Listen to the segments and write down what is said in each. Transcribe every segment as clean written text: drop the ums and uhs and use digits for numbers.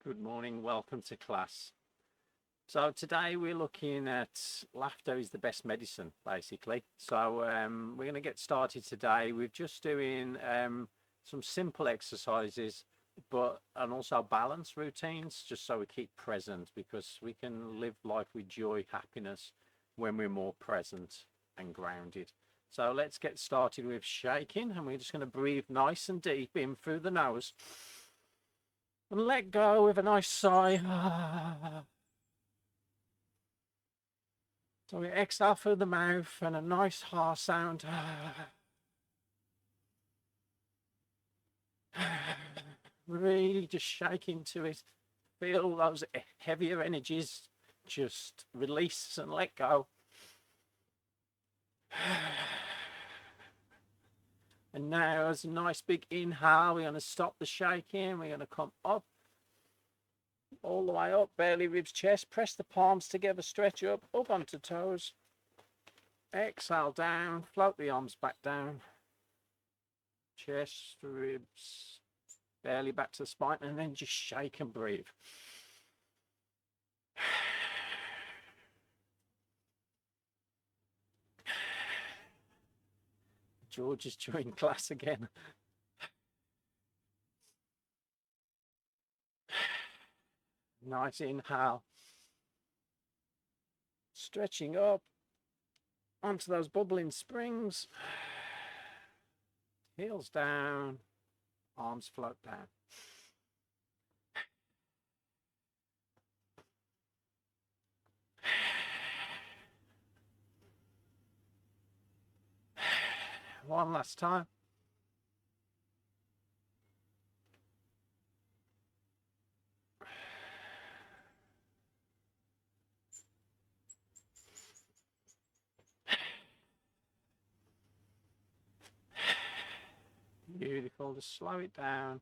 Good morning, welcome to class. So today we're looking at laughter is the best medicine, basically. So we're going to get started today with just doing some simple exercises, and also balance routines, just so we keep present, because we can live life with joy, happiness when we're more present and grounded. So let's get started with shaking, and we're just going to breathe nice and deep in through the nose. And let go with a nice sigh. So we exhale through the mouth and a nice ha sound. Really just shake into it. Feel those heavier energies just release and let go. And now, as a nice big inhale, we're going to stop the shaking. We're going to come up, all the way up, belly, ribs, chest. Press the palms together, stretch up onto toes. Exhale down, float the arms back down. Chest, ribs, belly back to the spine, and then just shake and breathe. George is joining class again. Nice inhale. Stretching up onto those bubbling springs. Heels down, arms float down. One last time. Beautiful. Just slow it down.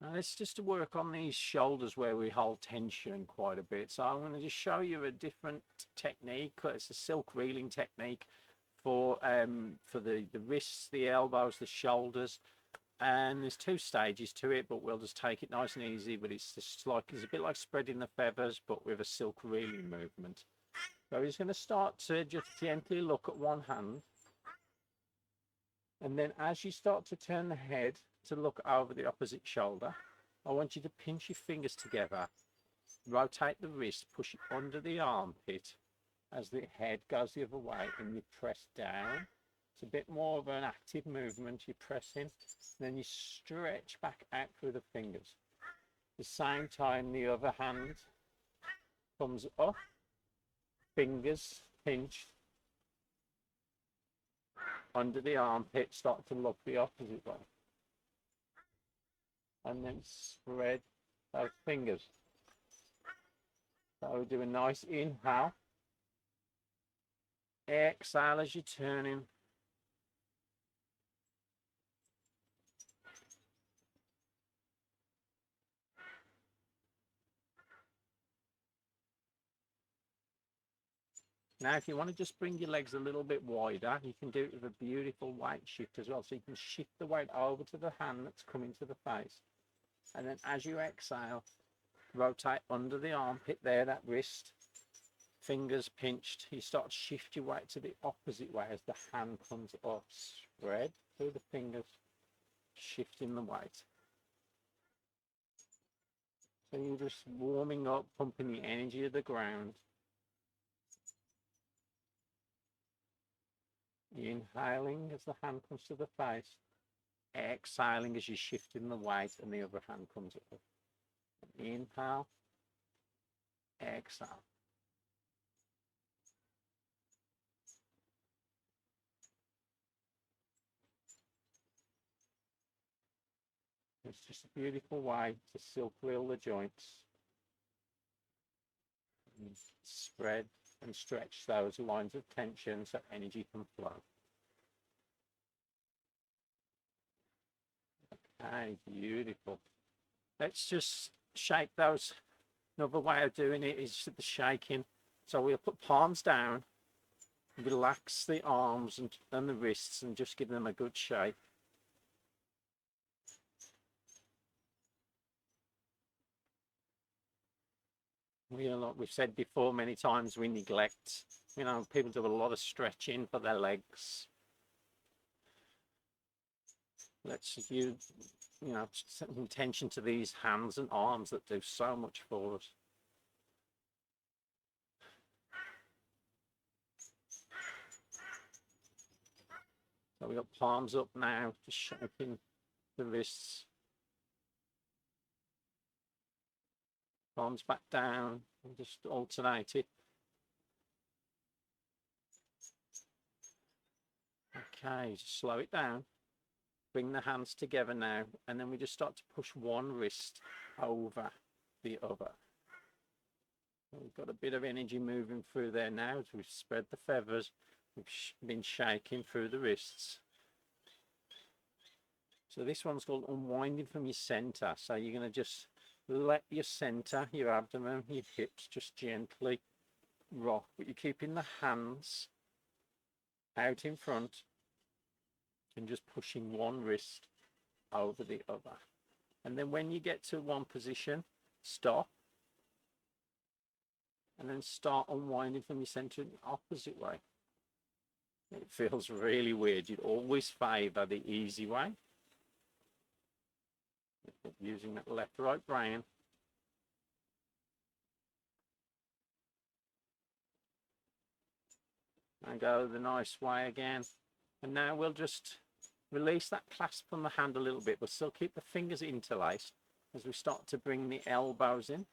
Now let's just work on these shoulders where we hold tension quite a bit. So I'm going to just show you a different technique. It's a silk reeling technique for the wrists, the elbows, the shoulders. And there's two stages to it, but we'll just take it nice and easy. But it's just like, it's a bit like spreading the feathers, but with a silk reeling movement. So he's going to start to just gently look at one hand. And then as you start to turn the head to look over the opposite shoulder, I want you to pinch your fingers together, rotate the wrist, push it under the armpit as the head goes the other way, and you press down. It's a bit more of an active movement. You press in, then you stretch back out through the fingers. At the same time, the other hand comes up, fingers pinched under the armpit, start to look the opposite way. And then spread those fingers. So do a nice inhale. Exhale as you're turning. Now, if you want to just bring your legs a little bit wider, you can do it with a beautiful weight shift as well. So you can shift the weight over to the hand that's coming to the face. And then as you exhale, rotate under the armpit there, that wrist, fingers pinched. You start to shift your weight to the opposite way as the hand comes up. Spread through the fingers, shifting the weight. So you're just warming up, pumping the energy of the ground. Inhaling as the hand comes to the face. Exhaling as you're shifting the weight and the other hand comes up. Inhale. Exhale. It's just a beautiful way to silk reel the joints. And spread and stretch those lines of tension so energy can flow. Okay, beautiful. Let's just shake those. Another way of doing it is the shaking. So we'll put palms down, relax the arms and the wrists and just give them a good shake. Like we've said before many times, we neglect, people do a lot of stretching for their legs. Let's set intention to these hands and arms that do so much for us. So we've got palms up now, just shaking the wrists. Palms back down, and just alternate it. Okay, just slow it down. Bring the hands together now, and then we just start to push one wrist over the other. We've got a bit of energy moving through there now as we've spread the feathers. We've been shaking through the wrists. So this one's called unwinding from your center. So you're going to just let your center, your abdomen, your hips just gently rock, but you're keeping the hands out in front and just pushing one wrist over the other. And then when you get to one position, stop. And then start unwinding from your center in the opposite way. It feels really weird. You'd always favor the easy way. Using that left-right brain. And go the nice way again. And now we'll just release that clasp from the hand a little bit, but still keep the fingers interlaced as we start to bring the elbows in.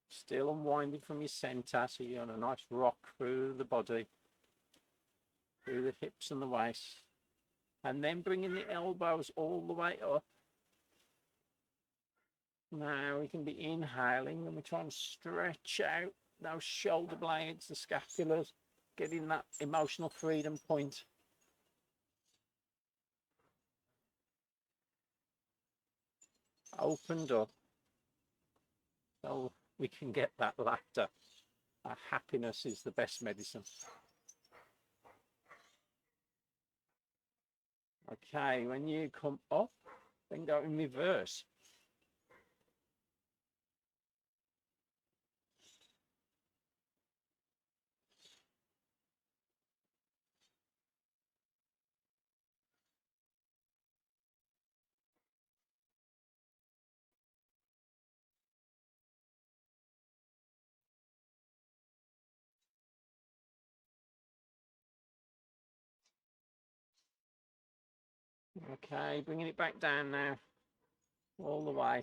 Still unwinding from your center, so you're on a nice rock through the body, through the hips and the waist. And then bringing the elbows all the way up. Now we can be inhaling and we try and stretch out those shoulder blades, the scapulars, getting that emotional freedom point. Opened up. So we can get that laughter. Our happiness is the best medicine. Okay, when you come up, then go in reverse. Okay, bringing it back down now, all the way.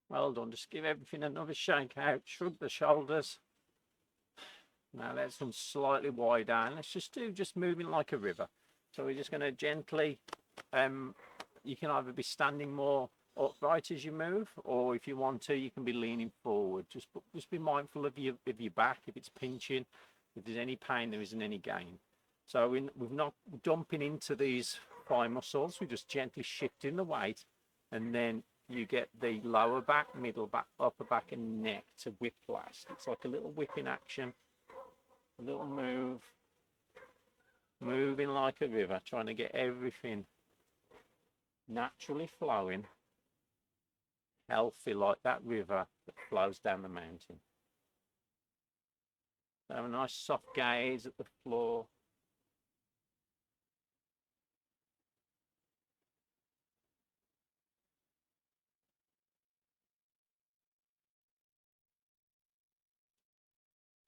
Well done. Just give everything another shake out. Shrug the shoulders. Now let's come slightly wider. Let's just do moving like a river. So we're just going to gently, you can either be standing more upright as you move, or if you want to, you can be leaning forward. Just be mindful of your back. If it's pinching, if there's any pain, there isn't any gain. So we're not dumping into these thigh muscles. We're just gently shifting the weight, and then you get the lower back, middle back, upper back, and neck to whiplash. It's like a little whipping action, a little move, moving like a river, trying to get everything naturally flowing, healthy like that river that flows down the mountain. So have a nice soft gaze at the floor.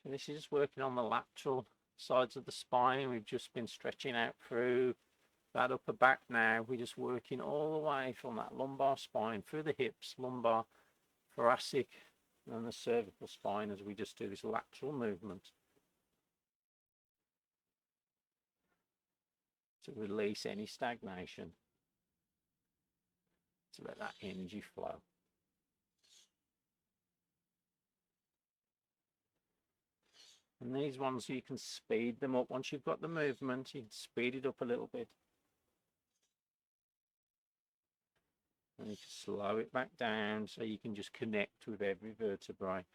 So this is just working on the lateral sides of the spine. We've just been stretching out through that upper back now. We're just working all the way from that lumbar spine through the hips, lumbar, thoracic, and the cervical spine as we just do this lateral movement to release any stagnation, to let that energy flow. And these ones, you can speed them up. Once you've got the movement, you can speed it up a little bit. And you can slow it back down so you can just connect with every vertebrae.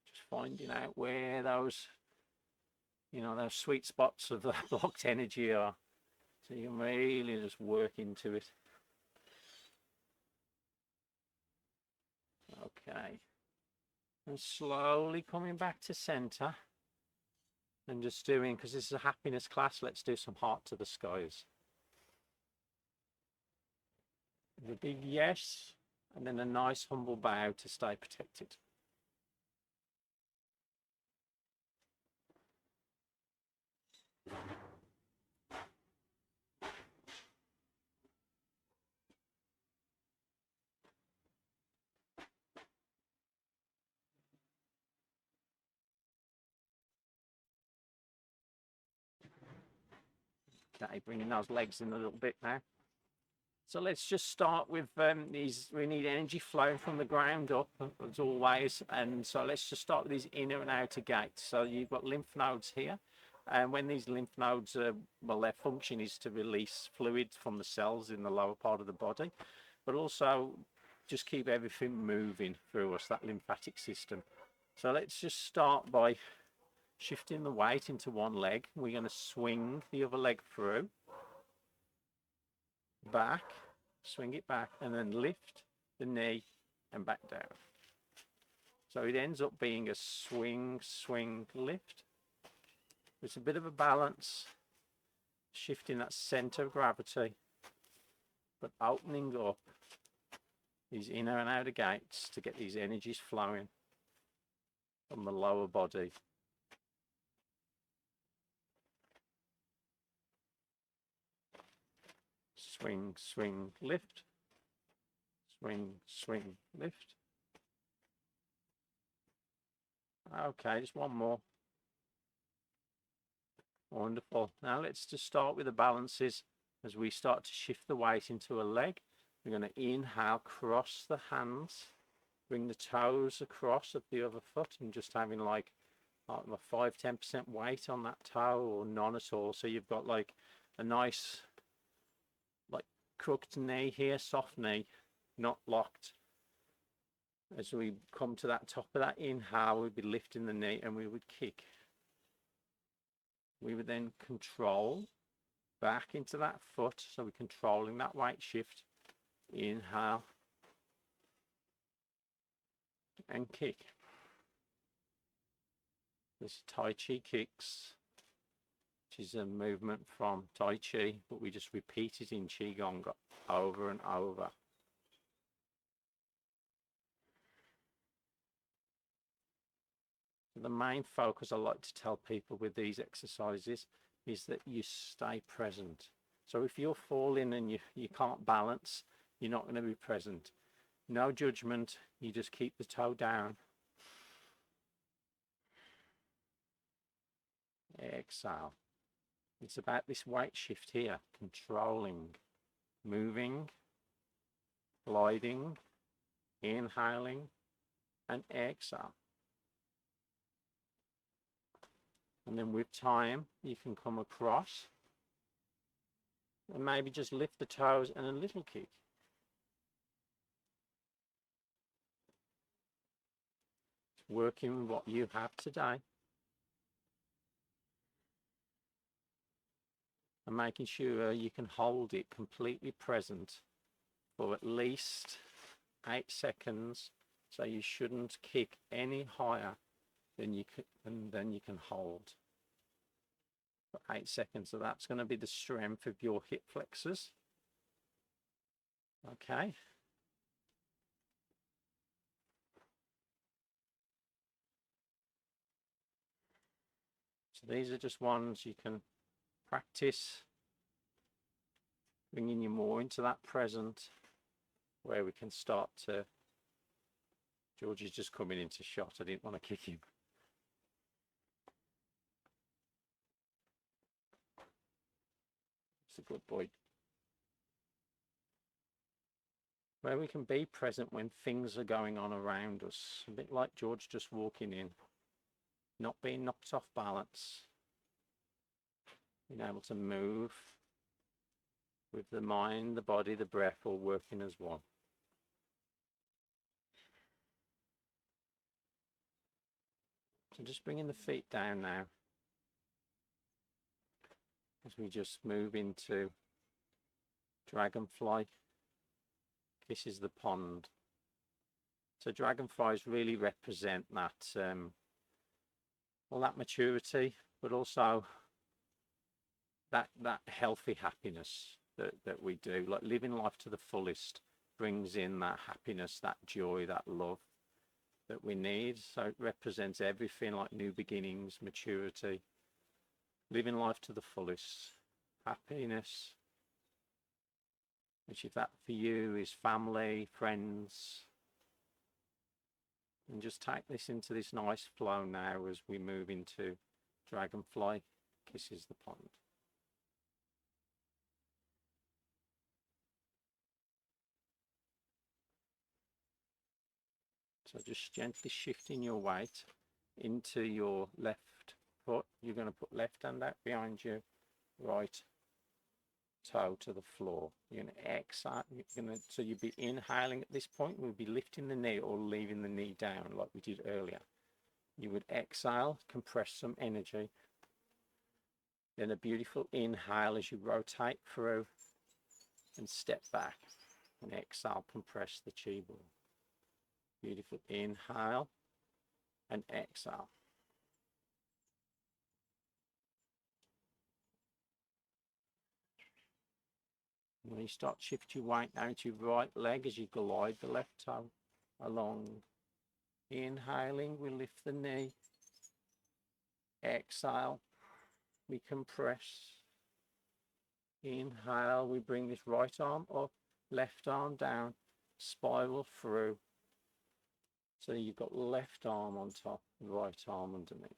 Just finding out where those, those sweet spots of the blocked energy are. So you can really just work into it. Okay. And slowly coming back to center. And just doing, because this is a happiness class, let's do some heart to the skies. The big yes, and then a nice humble bow to stay protected. Okay, bringing those legs in a little bit now. So let's just start with these. We need energy flowing from the ground up, as always. And so let's just start with these inner and outer gates. So you've got lymph nodes here. And when these lymph nodes, well, their function is to release fluid from the cells in the lower part of the body, but also just keep everything moving through us, that lymphatic system. So let's just start by shifting the weight into one leg. We're going to swing the other leg through. Back, swing it back, and then lift the knee and back down. So it ends up being a swing, swing, lift. It's a bit of a balance, shifting that center of gravity, but opening up these inner and outer gates to get these energies flowing from the lower body. Swing, swing, lift. Swing, swing, lift. Okay, just one more. Wonderful. Now let's just start with the balances as we start to shift the weight into a leg. We're going to inhale, cross the hands, bring the toes across of the other foot, and just having like 5–10% weight on that toe, or none at all. So you've got like a nice like crooked knee here, soft knee, not locked. As we come to that top of that inhale, we'd be lifting the knee and we would kick. We would then control back into that foot, so we're controlling that weight shift. Inhale and kick. This Tai Chi kicks, which is a movement from Tai Chi, but we just repeat it in Qigong over and over. The main focus I like to tell people with these exercises is that you stay present. So if you're falling and you can't balance, you're not going to be present. No judgment, you just keep the toe down. Exhale. It's about this weight shift here, controlling, moving, gliding, inhaling, and exhale. And then with time, you can come across and maybe just lift the toes and a little kick. Working with what you have today. And making sure you can hold it completely present for at least 8 seconds. So you shouldn't kick any higher than you can hold for 8 seconds. So that's going to be the strength of your hip flexors. Okay. So these are just ones you can practice, bringing you more into that present, where we can start to. George is just coming into shot. I didn't want to kick him. It's a good boy. Where we can be present when things are going on around us. A bit like George just walking in. Not being knocked off balance. Being able to move with the mind, the body, the breath all working as one. So just bringing the feet down now. As we just move into dragonfly. Kisses the pond. So dragonflies really represent that, well, that maturity, but also that healthy happiness that we do. Like living life to the fullest brings in that happiness, that joy, that love that we need. So it represents everything, like new beginnings, maturity, living life to the fullest, happiness, which if that for you is family, friends, and just take this into this nice flow now as we move into Dragonfly Kisses the Pond. So just gently shifting your weight into your left foot. You're going to put left hand out behind you, right toe to the floor. You're going to exhale. So you'll be inhaling at this point. We'll be lifting the knee or leaving the knee down like we did earlier. You would exhale, compress some energy. Then a beautiful inhale as you rotate through and step back. And exhale, compress the chi ball. Beautiful inhale and exhale. When you start shift your weight down to your right leg as you glide the left toe along. Inhaling, we lift the knee. Exhale, we compress. Inhale, we bring this right arm up, left arm down, spiral through. So you've got left arm on top, right arm underneath.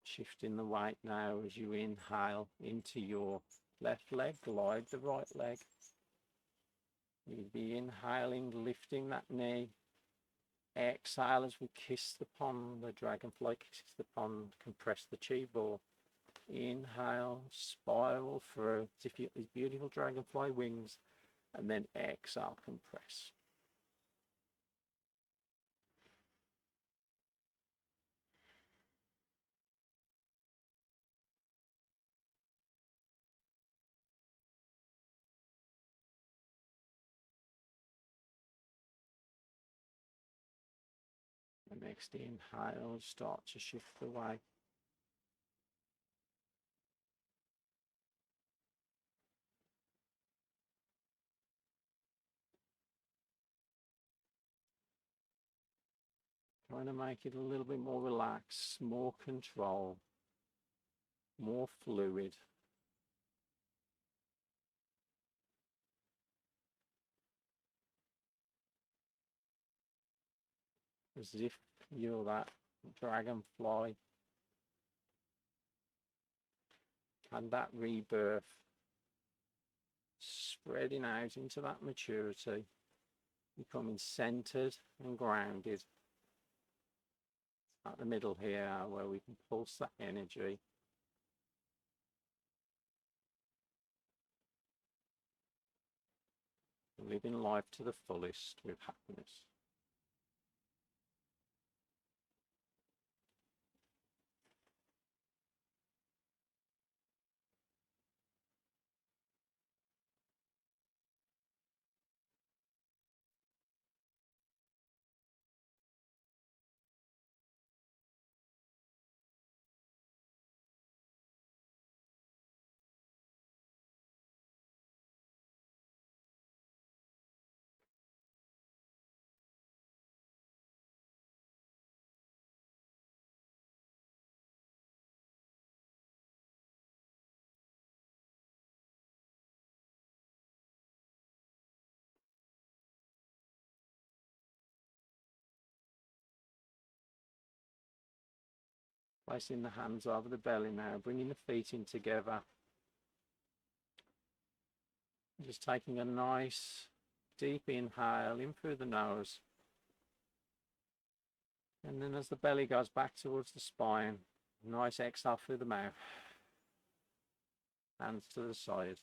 Shifting the weight now as you inhale into your left leg, glide the right leg. You'd be inhaling, lifting that knee. Exhale as we kiss the pond, the dragonfly kisses the pond, compress the chi ball. Inhale, spiral through as if you get these beautiful dragonfly wings, and then exhale, compress. The next inhale, start to shift the weight. Trying to make it a little bit more relaxed, more control, more fluid. As if you're that dragonfly and that rebirth, spreading out into that maturity, becoming centered and grounded at the middle here where we can pulse that energy. Living life to the fullest with happiness. Placing the hands over the belly now, bringing the feet in together. Just taking a nice deep inhale in through the nose. And then as the belly goes back towards the spine, nice exhale through the mouth. Hands to the side.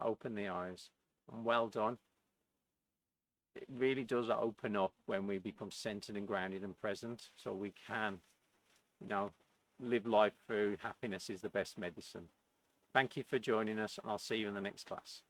Open the eyes. And well done. It really does open up when we become centered and grounded and present. So we can, live life through happiness is the best medicine. Thank you for joining us, and I'll see you in the next class.